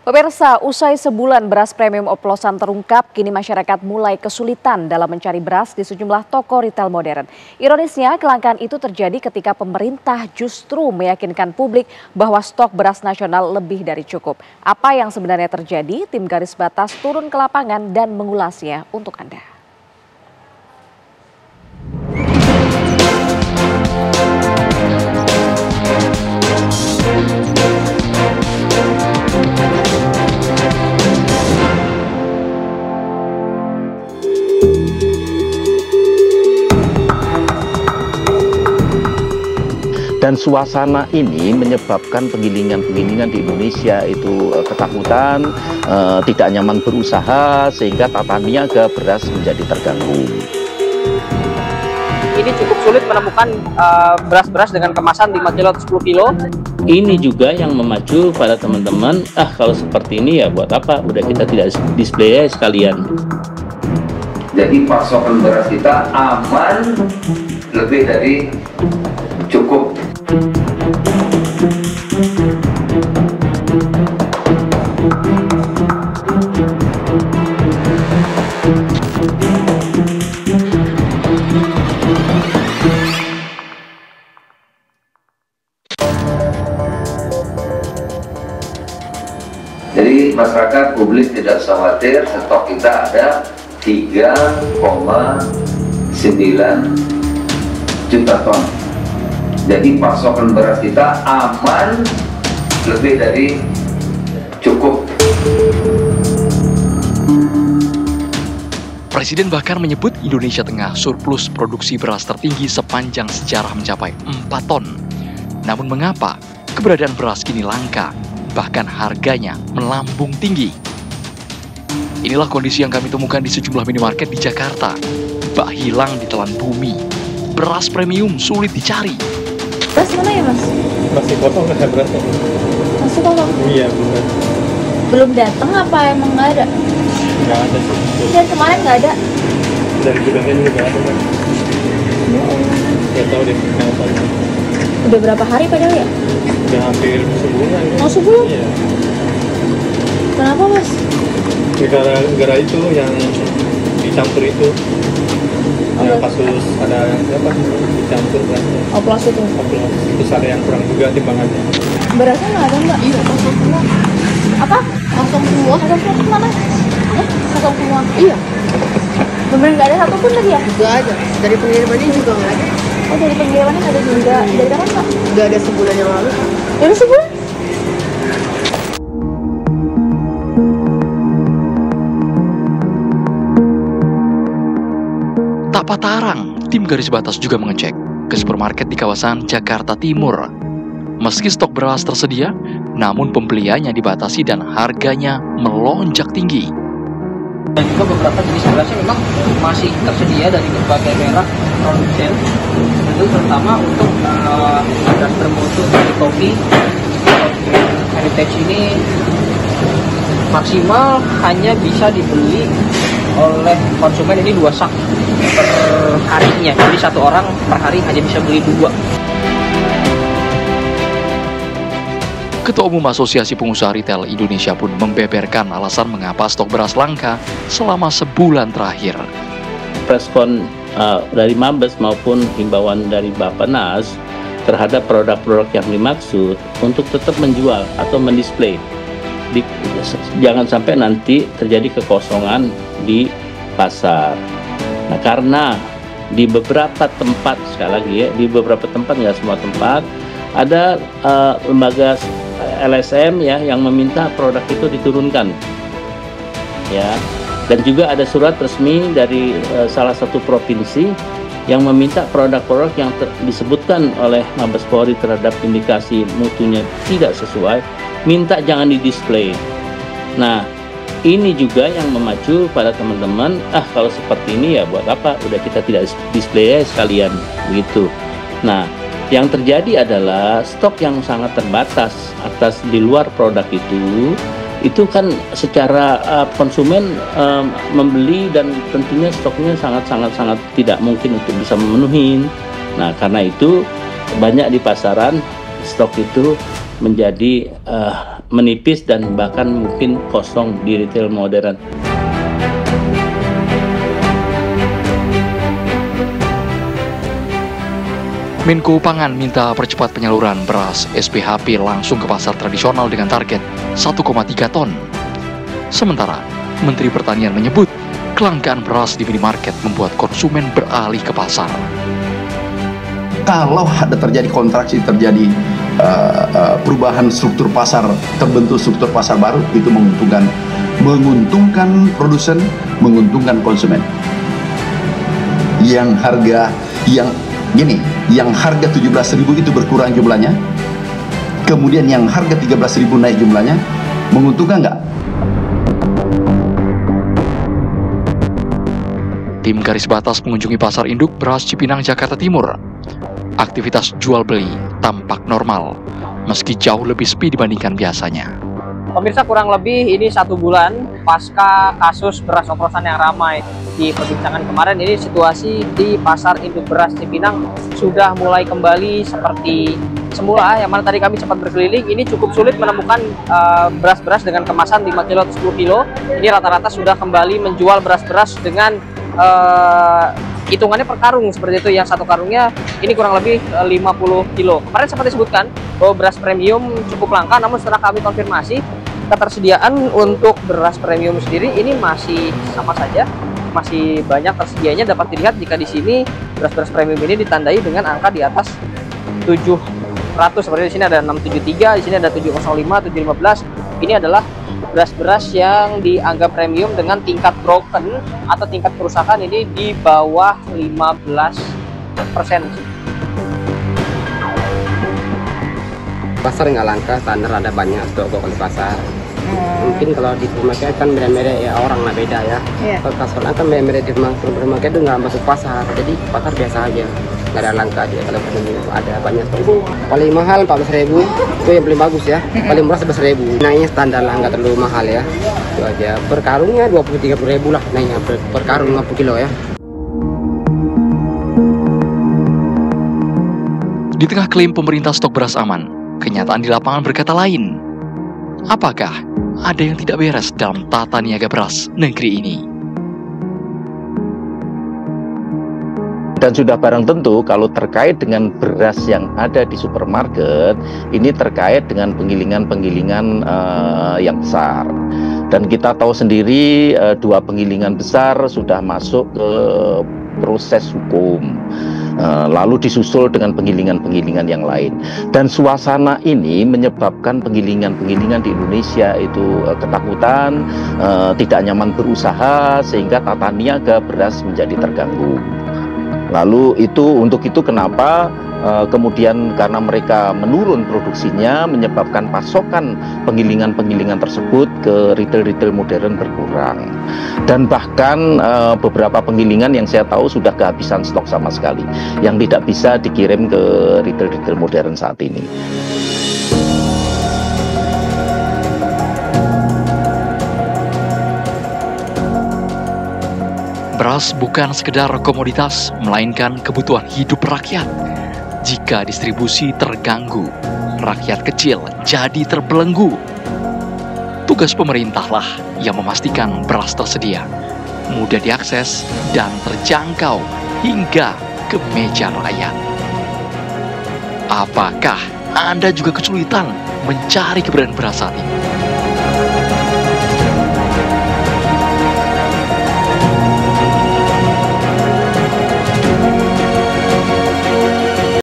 Pemirsa, usai sebulan beras premium oplosan terungkap, kini masyarakat mulai kesulitan dalam mencari beras di sejumlah toko retail modern. Ironisnya, kelangkaan itu terjadi ketika pemerintah justru meyakinkan publik bahwa stok beras nasional lebih dari cukup. Apa yang sebenarnya terjadi? Tim Garis Batas turun ke lapangan dan mengulasnya untuk Anda. Dan suasana ini menyebabkan penggilingan-penggilingan di Indonesia itu ketakutan, tidak nyaman berusaha, sehingga tata niaga beras menjadi terganggu. Ini cukup sulit menemukan beras-beras dengan kemasan 5 kilo atau 10 kilo. Ini juga yang memacu pada teman-teman, kalau seperti ini ya buat apa, udah kita tidak display aja sekalian. Jadi pasokan beras kita aman, lebih dari cukup. Jadi masyarakat publik tidak usah khawatir, stok kita ada 3,9 juta ton. Jadi pasokan beras kita aman, lebih dari cukup. Presiden bahkan menyebut Indonesia tengah surplus produksi beras tertinggi sepanjang sejarah mencapai 4 ton. Namun mengapa keberadaan beras kini langka, bahkan harganya melambung tinggi? Inilah kondisi yang kami temukan di sejumlah minimarket di Jakarta. Bak hilang di telan bumi, beras premium sulit dicari. Beras mana ya, Mas? Masih kosong nggak ada berasnya? Masih kosong? Iya, belum. Belum datang apa emang nggak ada? Nggak ada sih. Dan kemarin nggak ada? Dari gudangnya juga nggak ada kan? Nggak tahu deh, kenapa. Udah berapa hari padahal ya? Udah hampir sebulan ya. Oh, sebulan? Iya. Kenapa, Mas? Gara-gara itu yang dicampur itu. Yang kasus ada apa? Dicampur berasnya. Oplos itu? Oplos. Terus ada yang kurang juga timbangannya. Berasnya nggak ada, Mbak? Iya, kosong semua. Apa? Kosong semua? Kosong semua mana? Kosong semua? Iya. Bener nggak ada satupun lagi ya? Nggak ada. Dari pengirimannya juga nggak ada. Oh, dari pengirimannya nggak ada juga. Dari kapan, Mbak? Nggak ada sebulan yang lalu. Dari sebulan? Tak patarang, tim Garis Batas juga mengecek ke supermarket di kawasan Jakarta Timur. Meski stok beras tersedia, namun pembeliannya dibatasi dan harganya melonjak tinggi. Dan juga beberapa jenis berasnya memang masih tersedia dari berbagai merek produsen. Itu terutama untuk beras bermutu dari kopi. Heritage ini maksimal hanya bisa dibeli oleh konsumen ini 2 sak per harinya. Jadi 1 orang per hari hanya bisa beli 2. Ketua Umum Asosiasi Pengusaha Retail Indonesia pun membeberkan alasan mengapa stok beras langka selama sebulan terakhir. Respon dari Mabes maupun himbauan dari Bappenas terhadap produk-produk yang dimaksud untuk tetap menjual atau mendisplay. Jangan sampai nanti terjadi kekosongan di pasar. Nah, karena di beberapa tempat, sekali lagi ya, di beberapa tempat, nggak semua tempat, ada lembaga LSM ya yang meminta produk itu diturunkan, ya. Dan juga ada surat resmi dari salah satu provinsi yang meminta produk-produk yang disebutkan oleh Mabes Polri terhadap indikasi mutunya tidak sesuai, minta jangan di-display. Nah, ini juga yang memacu pada teman-teman, kalau seperti ini ya buat apa, udah kita tidak display sekalian, begitu. Nah, yang terjadi adalah stok yang sangat terbatas atas di luar produk itu kan secara konsumen membeli dan tentunya stoknya sangat tidak mungkin untuk bisa memenuhi. Nah, karena itu banyak di pasaran stok itu menjadi menipis dan bahkan mungkin kosong di retail modern. Menko Pangan minta percepat penyaluran beras SPHP langsung ke pasar tradisional dengan target 1,3 ton. Sementara, Menteri Pertanian menyebut kelangkaan beras di minimarket membuat konsumen beralih ke pasar. Kalau ada terjadi kontraksi, terjadi perubahan struktur pasar, terbentuk struktur pasar baru, itu menguntungkan produsen, menguntungkan konsumen. Yang harga yang harga 17.000 itu berkurang jumlahnya, kemudian yang harga 13.000 naik jumlahnya, menguntungkan nggak? Tim Garis Batas mengunjungi pasar induk beras Cipinang, Jakarta Timur. Aktivitas jual beli tampak normal, meski jauh lebih sepi dibandingkan biasanya. Pemirsa, kurang lebih ini 1 bulan pasca kasus beras oplosan yang ramai di perbincangan kemarin, ini situasi di pasar induk beras Cipinang sudah mulai kembali seperti semula. Yang mana tadi kami sempat berkeliling, ini cukup sulit menemukan beras-beras dengan kemasan 5 kilo atau 10 kilo. Ini rata-rata sudah kembali menjual beras-beras dengan hitungannya per karung seperti itu. Yang 1 karungnya ini kurang lebih 50 kilo. Kemarin sempat disebutkan bahwa beras premium cukup langka, namun setelah kami konfirmasi, ketersediaan untuk beras premium sendiri ini masih sama saja, masih banyak tersedianya. Dapat dilihat jika di sini beras-beras premium ini ditandai dengan angka di atas 700, seperti di sini ada 673, di sini ada 705, 715. Ini adalah beras-beras yang dianggap premium dengan tingkat broken atau tingkat kerusakan ini di bawah 15%. Pasar nggak langka, standar ada banyak stok di pasar. Mungkin kalau di supermarket kan merek-merek ya orang lah beda ya. Kalau kasurnya kan merek-merek di supermarket itu nggak masuk pasar, jadi pasar biasa aja, nggak ada langka aja. Kalau itu ada banyak stok. Paling mahal 14.000 itu yang paling bagus ya. Paling murah 11.000. Naiknya standar lah, nggak terlalu mahal ya. Itu aja. Per karungnya 20-30.000 lah naiknya per karung 50 kilo ya. Di tengah klaim pemerintah stok beras aman, kenyataan di lapangan berkata lain. Apakah ada yang tidak beres dalam tata niaga beras negeri ini? Dan sudah barang tentu kalau terkait dengan beras yang ada di supermarket, ini terkait dengan penggilingan-penggilingan yang besar. Dan kita tahu sendiri 2 penggilingan besar sudah masuk ke proses hukum, lalu disusul dengan penggilingan-penggilingan yang lain. Dan suasana ini menyebabkan penggilingan-penggilingan di Indonesia itu ketakutan, tidak nyaman berusaha, sehingga tata niaga beras menjadi terganggu. Lalu untuk itu kenapa kemudian karena mereka menurun produksinya, menyebabkan pasokan penggilingan-penggilingan tersebut ke retail-retail modern berkurang. Dan bahkan beberapa penggilingan yang saya tahu sudah kehabisan stok sama sekali, yang tidak bisa dikirim ke retail-retail modern saat ini. Beras bukan sekedar komoditas, melainkan kebutuhan hidup rakyat. Jika distribusi terganggu, rakyat kecil jadi terbelenggu. Tugas pemerintahlah yang memastikan beras tersedia, mudah diakses dan terjangkau hingga ke meja rakyat. Apakah Anda juga kesulitan mencari keberadaan beras saat ini?